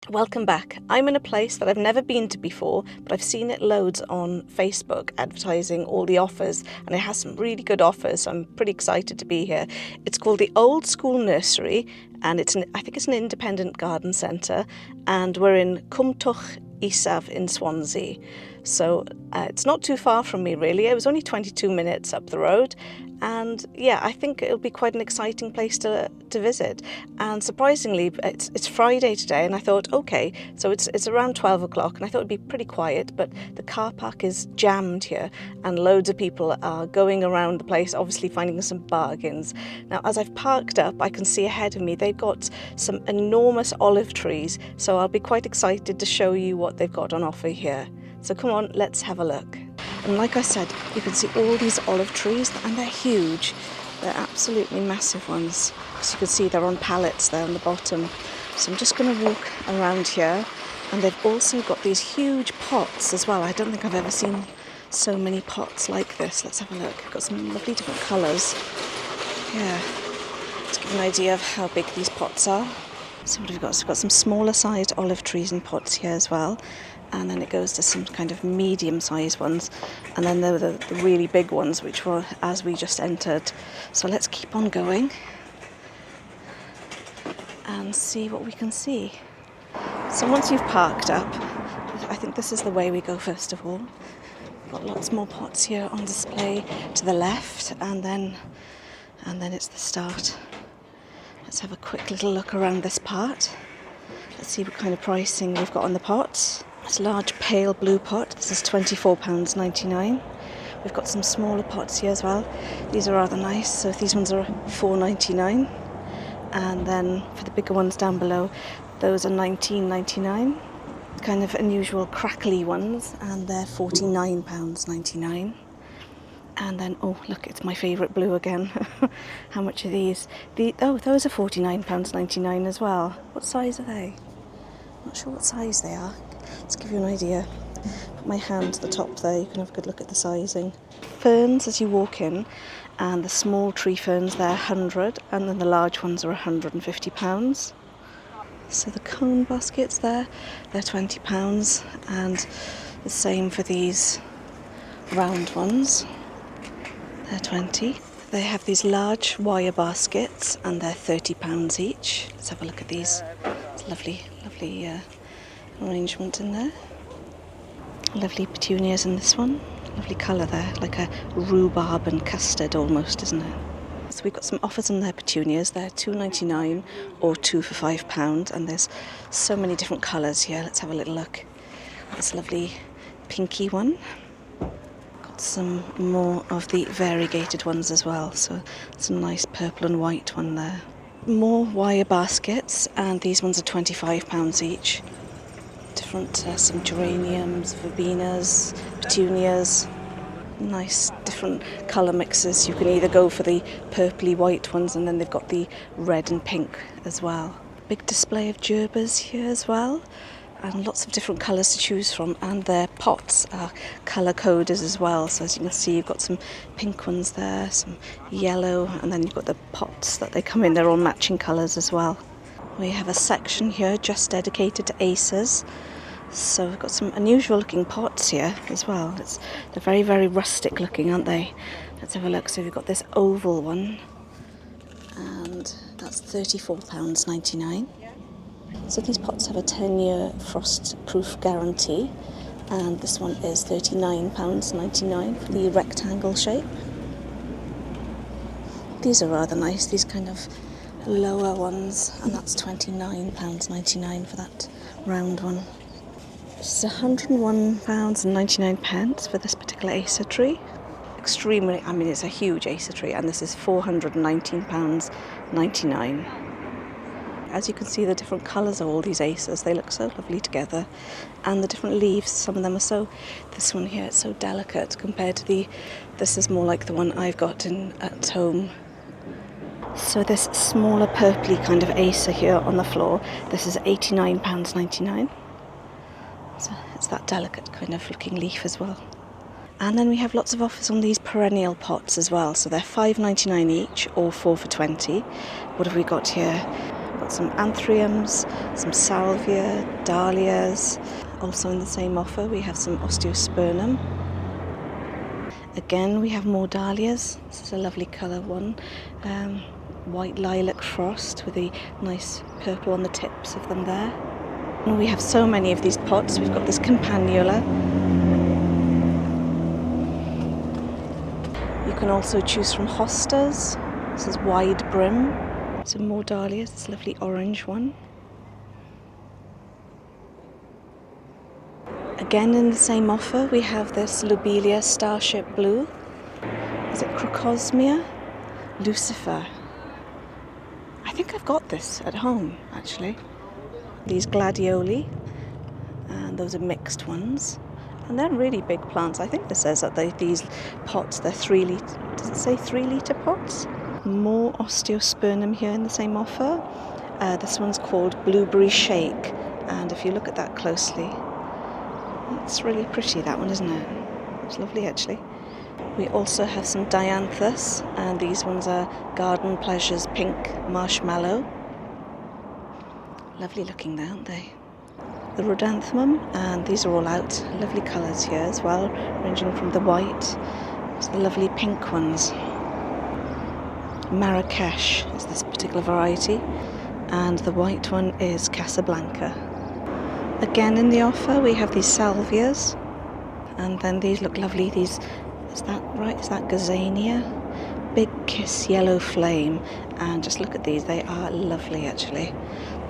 Welcome back. I'm in a place that I've never been to before, but I've seen it loads on Facebook advertising all the offers, and it has some really good offers, so I'm pretty excited to be here. It's called the Old School Nursery, and I think it's an independent garden centre, and we're in Cwm-twrch Isaf in Swansea. So it's not too far from me really. It was only 22 minutes up the road, and yeah, I think it'll be quite an exciting place to visit. And surprisingly, it's Friday today, and I thought, okay, so it's around 12 o'clock, and I thought it'd be pretty quiet, but the car park is jammed here, and loads of people are going around the place, obviously finding some bargains. Now, as I've parked up, I can see ahead of me they've got some enormous olive trees, so I'll be quite excited to show you what they've got on offer here. So come on, let's have a look. And like I said, you can see all these olive trees, and they're huge. They're absolutely massive ones. As you can see, they're on pallets there on the bottom. So I'm just going to walk around here. And they've also got these huge pots as well. I don't think I've ever seen so many pots like this. Let's have a look. Got some lovely different colours. Yeah, to give an idea of how big these pots are. So what have we got? So we've got some smaller sized olive trees and pots here as well. And then it goes to some kind of medium-sized ones, and then there were the really big ones, which were as we just entered. So let's keep on going and see what we can see. So once you've parked up, I think this is the way we go first of all. Got lots more pots here on display to the left, and then it's the start. Let's have a quick little look around this part. Let's see what kind of pricing we've got on the pots. It's a large pale blue pot. This is £24.99. We've got some smaller pots here as well. These are rather nice. So these ones are £4.99. And then for the bigger ones down below, those are £19.99. Kind of unusual crackly ones, and they're £49.99. And then, oh look, it's my favourite blue again. How much are these? Those are £49.99 as well. What size are they? Not sure what size they are. Let's give you an idea. Put my hand to the top there, you can have a good look at the sizing. Ferns as you walk in, and the small tree ferns, they're £100, and then the large ones are £150. So the cone baskets there, they're £20, and the same for these round ones, they're £20. They have these large wire baskets, and they're £30 each. Let's have a look at these. It's lovely arrangement in there. Lovely petunias in this one. Lovely colour there, like a rhubarb and custard almost, isn't it? So we've got some offers on their petunias. They're £2.99 or 2 for £5, and there's so many different colours here. Let's have a little look. This lovely pinky one. Got some more of the variegated ones as well. So it's a nice purple and white one there. More wire baskets, and these ones are £25 each. Different, some geraniums, verbenas, petunias. Nice different colour mixes. You can either go for the purpley white ones, and then they've got the red and pink as well. Big display of gerbers here as well, and lots of different colours to choose from, and their pots are colour coded as well. So as you can see, you've got some pink ones there, some yellow, and then you've got the pots that they come in. They're all matching colours as well. We have a section here just dedicated to Acers. So we've got some unusual looking pots here as well. They're very, very rustic looking, aren't they? Let's have a look. So we've got this oval one, and that's £34.99. So these pots have a 10-year frost-proof guarantee, and this one is £39.99 for the rectangle shape. These are rather nice, these kind of lower ones, and that's £29.99 for that round one. This is £101.99 for this particular Acer tree. Extremely, it's a huge Acer tree, and this is £419.99. As you can see, the different colours of all these Acers, they look so lovely together. And the different leaves, some of them are this one here, it's so delicate compared to this is more like the one I've got at home. So this smaller purpley kind of Acer here on the floor, this is £89.99. So it's that delicate kind of looking leaf as well. And then we have lots of offers on these perennial pots as well. So they're £5.99 each or 4 for £20. What have we got here? Got some anthuriums, some salvia, dahlias. Also in the same offer we have some osteospermum. Again we have more dahlias. This is a lovely colour one. White lilac frost with a nice purple on the tips of them there. And we have so many of these pots. We've got this campanula. You can also choose from hostas. This is wide brim. Some more dahlias, this lovely orange one. Again in the same offer we have this lobelia starship blue. Is it Crocosmia? Lucifer. I think I've got this at home actually. These gladioli, and those are mixed ones. And they're really big plants. I think this says that these pots, they're 3 litre, does it say 3 litre pots? More osteospermum here in the same offer. This one's called Blueberry Shake, and if you look at that closely, it's really pretty, that one, isn't it? It's lovely actually. We also have some dianthus, and these ones are Garden Pleasures Pink Marshmallow. Lovely looking there, aren't they? The rhodanthamum, and these are all out. Lovely colours here as well, ranging from the white to the lovely pink ones. Marrakesh is this particular variety, and the white one is Casablanca. Again in the offer we have these salvias, and then these look lovely. These, is that right? Is that gazania? Big Kiss Yellow Flame, and just look at these, they are lovely actually.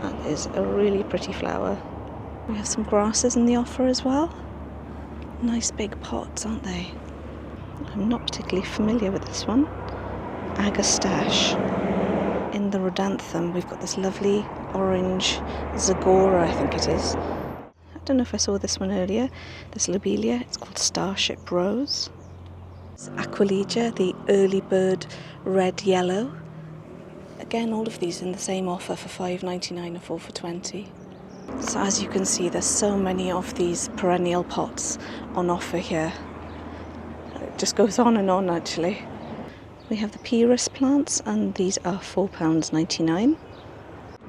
That is a really pretty flower. We have some grasses in the offer as well. Nice big pots, aren't they? I'm not particularly familiar with this one. Agastache. In the rhodanthum we've got this lovely orange Zagora, I think it is. I don't know if I saw this one earlier. This lobelia, it's called Starship Rose. It's Aquilegia, the early bird red yellow. Again, all of these in the same offer for $5.99 and 4 for $20. So as you can see, there's so many of these perennial pots on offer here. It just goes on and on actually. We have the Pyrus plants, and these are £4.99.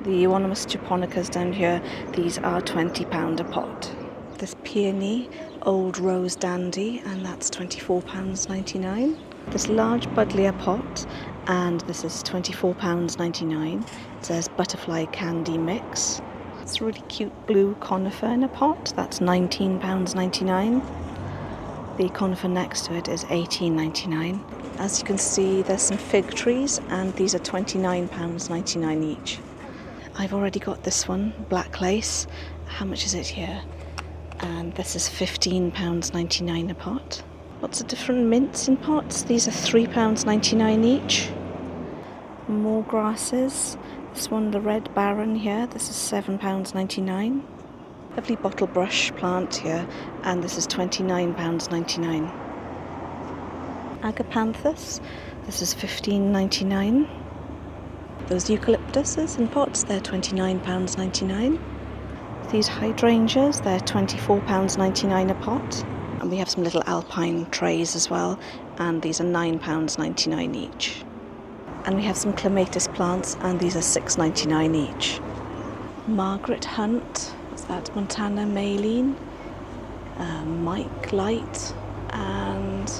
The Euonymus japonicas down here, these are £20 a pot. This peony, Old Rose Dandy, and that's £24.99. This large buddleia pot, and this is £24.99. It says Butterfly Candy Mix. It's a really cute blue conifer in a pot, that's £19.99. The conifer next to it is £18.99. As you can see, there's some fig trees, and these are £29.99 each. I've already got this one, black lace. How much is it here? And this is £15.99 a pot. Lots of different mints in pots. These are £3.99 each. More grasses. This one, the Red Baron here, this is £7.99. Lovely bottle brush plant here, and this is £29.99. Agapanthus, this is £15.99. Those eucalyptuses in pots, they're £29.99. These hydrangeas, they're £24.99 a pot. And we have some little alpine trays as well, and these are £9.99 each. And we have some clematis plants, and these are £6.99 each. Margaret Hunt, what's that? Montana Maylene, Mike Light, and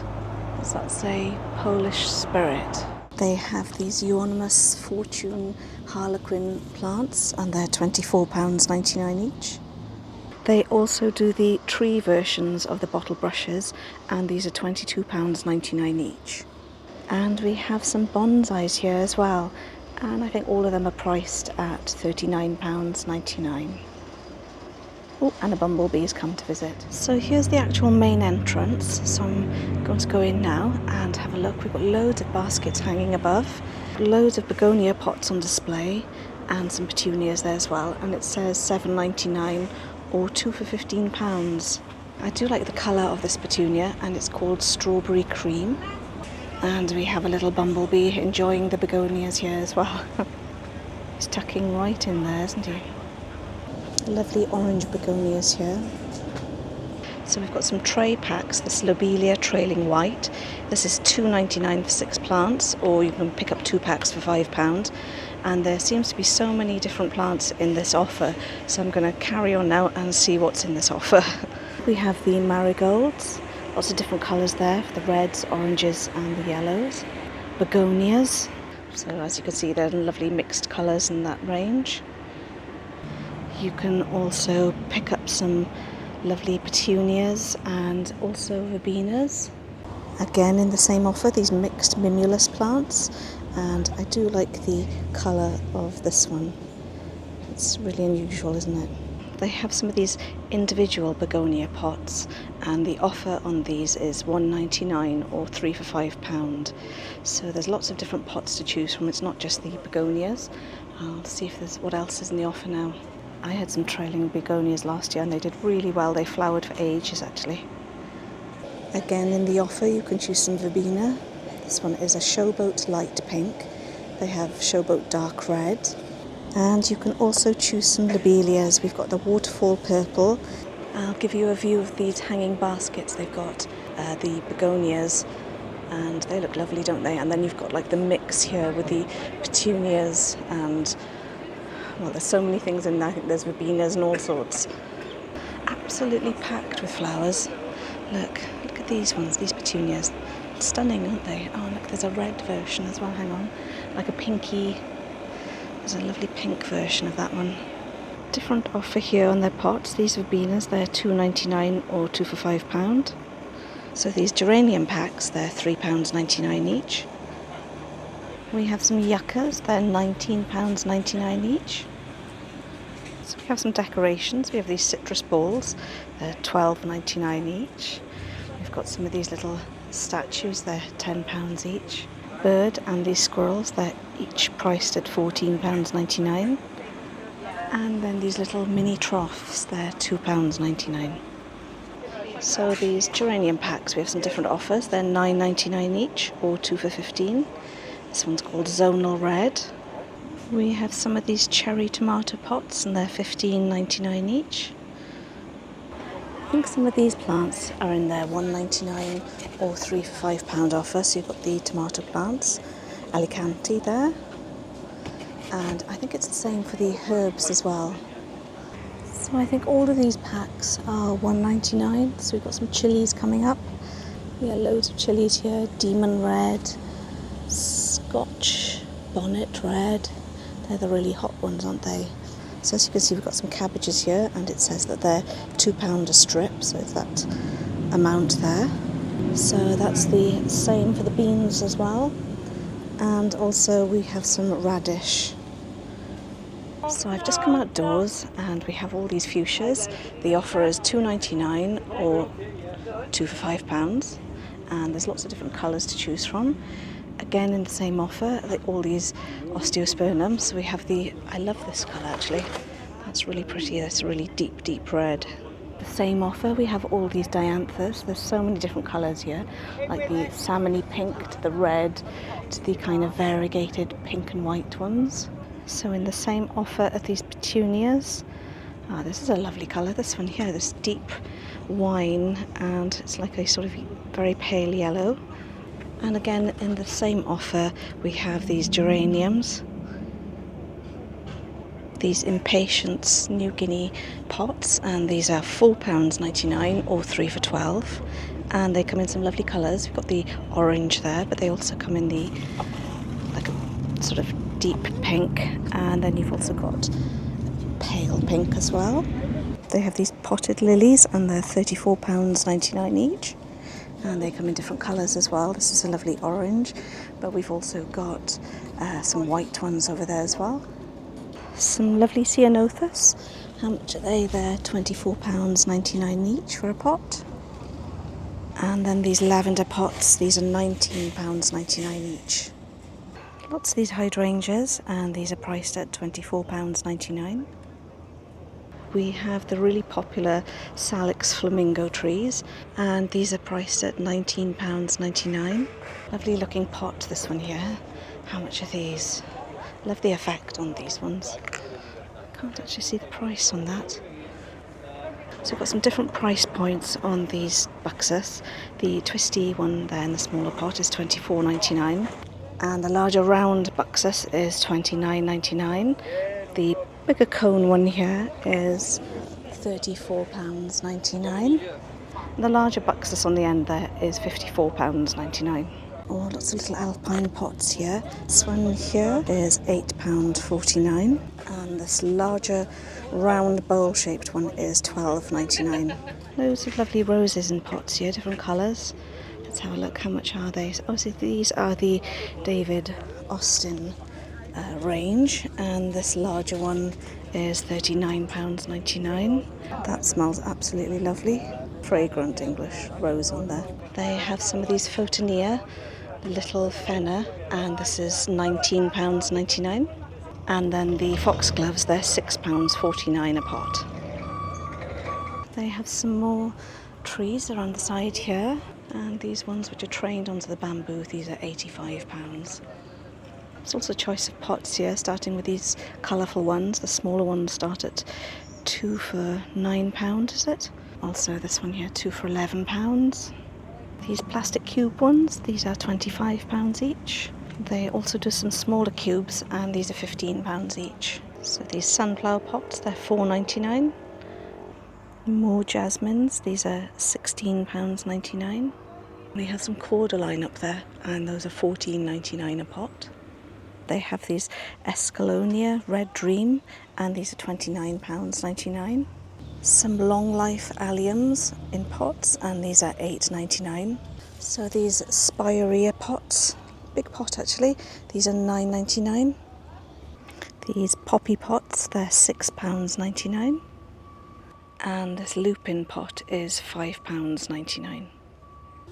what's that say? Polish Spirit. They have these Euonymus Fortune Harlequin plants, and they're £24.99 each. They also do the tree versions of the bottle brushes, and these are £22.99 each. And we have some bonsais here as well, and I think all of them are priced at £39.99. Oh, and a bumblebee has come to visit. So here's the actual main entrance, so I'm going to go in now and have a look. We've got loads of baskets hanging above, loads of begonia pots on display, and some petunias there as well, and it says £7.99 or 2 for £15. I do like the colour of this petunia, and it's called Strawberry Cream. And we have a little bumblebee enjoying the begonias here as well. He's tucking right in there, isn't he? Lovely orange begonias here. So we've got some tray packs, this lobelia trailing white. This is £2.99 for 6 plants, or you can pick up 2 packs for £5. And there seems to be so many different plants in this offer, so I'm going to carry on now and see what's in this offer. We have the marigolds, lots of different colours there, the reds, oranges and the yellows. Begonias, so as you can see they're lovely mixed colours in that range. You can also pick up some lovely petunias and also verbenas. Again in the same offer, these mixed mimulus plants, and I do like the colour of this one. It's really unusual, isn't it? They have some of these individual begonia pots, and the offer on these is £1.99 or 3 for £5. So there's lots of different pots to choose from. It's not just the begonias. I'll see if there's what else is in the offer now. I had some trailing begonias last year and they did really well. They flowered for ages actually. Again in the offer you can choose some verbena. This one is a showboat light pink. They have showboat dark red. And you can also choose some lobelias. We've got the waterfall purple. I'll give you a view of these hanging baskets. They've got the begonias and they look lovely, don't they? And then you've got like the mix here with the petunias and, well, there's so many things in there. I think there's verbenas and all sorts. Absolutely packed with flowers. Look at these ones, these petunias. Stunning, aren't they? Oh, look, there's a red version as well, hang on. Like a pinky. There's a lovely pink version of that one. Different offer here on their pots. These verbenas, they're £2.99 or 2 for £5. So these geranium packs, they're £3.99 each. We have some yuccas, they're £19.99 each. So we have some decorations. We have these citrus balls, they're £12.99 each. We've got some of these little statues, they're £10 each. Bird and these squirrels, they're each priced at £14.99. And then these little mini troughs, they're £2.99. So these geranium packs, we have some different offers. They're £9.99 each or 2 for £15. This one's called Zonal Red. We have some of these cherry tomato pots and they're £15.99 each. I think some of these plants are in their £1.99 or 3 for £5 offer. So you've got the tomato plants, Alicante there. And I think it's the same for the herbs as well. So I think all of these packs are £1.99. So we've got some chilies coming up. Yeah, loads of chilies here. Demon Red, Scotch Bonnet Red. They're the really hot ones, aren't they? So as you can see, we've got some cabbages here, and it says that they're £2 a strip, so it's that amount there. So that's the same for the beans as well. And also we have some radish. So I've just come outdoors and we have all these fuchsias. The offer is £2.99 or 2 for £5, and there's lots of different colours to choose from. Again in the same offer, all these osteospermums. So we have I love this colour actually. That's really pretty. That's a really deep red. The same offer, we have all these dianthus. There's so many different colours here, like the salmony pink to the red to the kind of variegated pink and white ones. So in the same offer are these petunias. This is a lovely colour, this one here, this deep wine, and it's like a sort of very pale yellow. And again in the same offer we have these geraniums, these Impatiens New Guinea pots, and these are £4.99 or 3 for £12, and they come in some lovely colours. We've got the orange there, but they also come in the like a sort of deep pink, and then you've also got pale pink as well. They have these potted lilies and they're £34.99 each. And they come in different colours as well. This is a lovely orange, but we've also got some white ones over there as well. Some lovely ceanothus. How much are they? They're £24.99 each for a pot. And then these lavender pots, these are £19.99 each. Lots of these hydrangeas, and these are priced at £24.99. We have the really popular Salix flamingo trees, and these are priced at £19.99. Lovely looking pot, this one here. How much are these? Love the effect on these ones. Can't actually see the price on that. So we've got some different price points on these buxus. The twisty one there in the smaller pot is £24.99, and the larger round buxus is £29.99. The bigger cone one here is £34.99. The larger buxus on the end there is £54.99. Oh, lots of little alpine pots here. This one here is £8.49, and this larger round bowl-shaped one is £12.99. Loads of lovely roses in pots here, different colours. Let's have a look. How much are they? Oh, so these are the David Austin range, and this larger one is £39.99. That smells absolutely lovely. Fragrant English rose on there. They have some of these photonia, the little fenna, and this is £19.99. And then the foxgloves, they're £6.49 a pot. They have some more trees around the side here, and these ones which are trained onto the bamboo, these are £85. There's also a choice of pots here, starting with these colourful ones. The smaller ones start at 2 for £9, is it? Also this one here, 2 for £11. These plastic cube ones, these are £25 each. They also do some smaller cubes, and these are £15 each. So these sunflower pots, they're £4.99. More jasmines, these are £16.99. We have some cordyline up there, and those are £14.99 a pot. They have these Escalonia Red Dream, and these are £29.99. Some long life alliums in pots, and these are £8.99. So these spirea pots, big pot actually, these are £9.99. These poppy pots, they're £6.99. And this lupin pot is £5.99.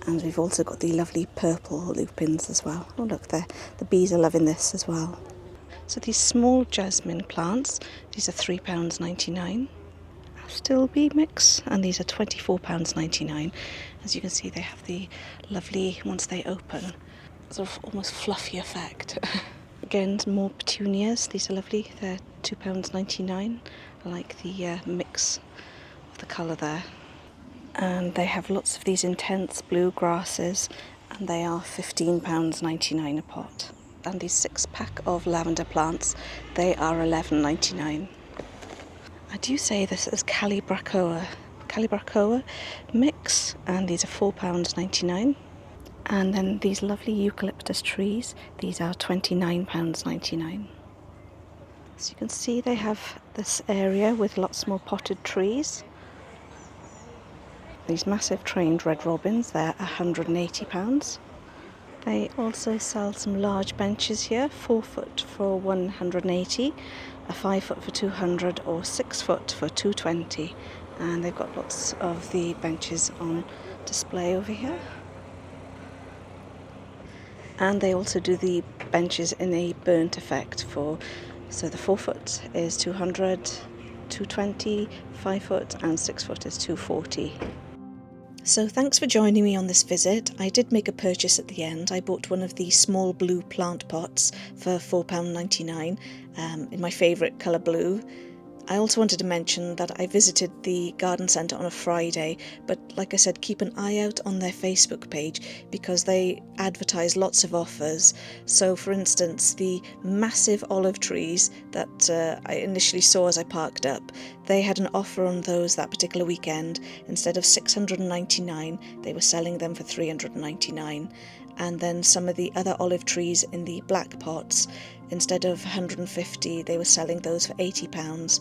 And we've also got the lovely purple lupins as well. Oh look there, the bees are loving this as well. So these small jasmine plants, these are £3.99. Still bee mix, and these are £24.99. As you can see, they have the lovely, once they open, sort of almost fluffy effect. Again, some more petunias, these are lovely, they're £2.99. I like the mix of the colour there. And they have lots of these intense blue grasses, and they are £15.99 a pot. And these 6-pack of lavender plants, they are £11.99. I do say this is Calibrachoa mix, and these are £4.99. And then these lovely eucalyptus trees, these are £29.99. So you can see they have this area with lots more potted trees. These massive trained red robins, they're £180. They also sell some large benches here, 4 foot for £180, a 5 foot for £200, or 6 foot for £220. And they've got lots of the benches on display over here. And they also do the benches in a burnt effect so the 4 foot is £200, £220, 5 foot and 6 foot is £240. So thanks for joining me on this visit. I did make a purchase at the end. I bought one of the small blue plant pots for £4.99 in my favourite colour blue. I also wanted to mention that I visited the garden centre on a Friday, but like I said, keep an eye out on their Facebook page because they advertise lots of offers. So for instance, the massive olive trees that I initially saw as I parked up, they had an offer on those that particular weekend. Instead of £699, they were selling them for £399. And then some of the other olive trees in the black pots, instead of £150, they were selling those for £80.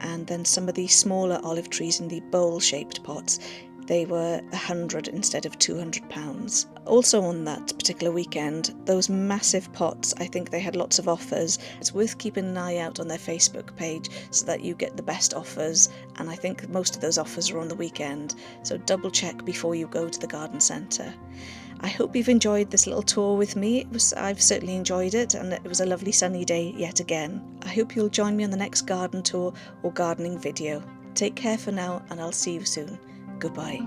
And then some of the smaller olive trees in the bowl-shaped pots, they were £100 instead of £200. Also on that particular weekend, those massive pots, I think they had lots of offers. It's worth keeping an eye out on their Facebook page so that you get the best offers, and I think most of those offers are on the weekend, so double check before you go to the garden centre. I hope you've enjoyed this little tour with me. I've certainly enjoyed it, and it was a lovely sunny day yet again. I hope you'll join me on the next garden tour or gardening video. Take care for now, and I'll see you soon. Goodbye.